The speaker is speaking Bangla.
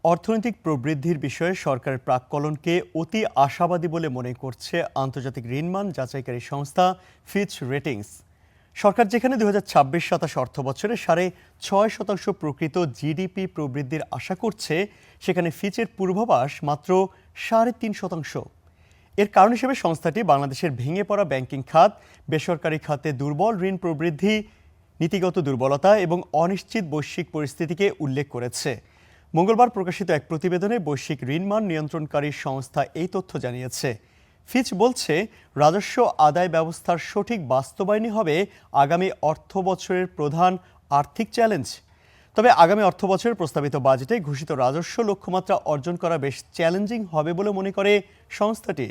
অর্থনৈতিক প্রবৃদ্ধির বিষয়ে সরকারের প্রাক্কলনকে অতি আশাবাদী বলে মনে করছে আন্তর্জাতিক ঋণমান যাচাইকারী সংস্থা ফিচ রেটিংস। সরকার যেখানে ২০২৬-২৭ অর্থবছরে ৬.৫% প্রকৃত জিডিপি প্রবৃদ্ধির আশা করছে, সেখানে ফিচের পূর্বাভাস মাত্র ৩.৫%। এর কারণ হিসেবে সংস্থাটি বাংলাদেশের ভেঙে পড়া ব্যাংকিং খাত, বেসরকারি খাতে দুর্বল ঋণ প্রবৃদ্ধি, নীতিগত দুর্বলতা এবং অনিশ্চিত বৈশ্বিক পরিস্থিতিকে উল্লেখ করেছে। মঙ্গলবার প্রকাশিত এক প্রতিবেদনে বৈশ্বিক ঋণমান নিয়ন্ত্রণকারী সংস্থা এই তথ্য জানিয়েছে। ফিচ বলছে, রাজস্ব আদায় ব্যবস্থার সঠিক বাস্তবায়নই হবে আগামী অর্থবছরের প্রধান আর্থিক চ্যালেঞ্জ। তবে আগামী অর্থবছরের প্রস্তাবিত বাজেটে ঘোষিত রাজস্ব লক্ষ্যমাত্রা অর্জন করা বেশ চ্যালেঞ্জিং হবে বলে মনে করে সংস্থাটি।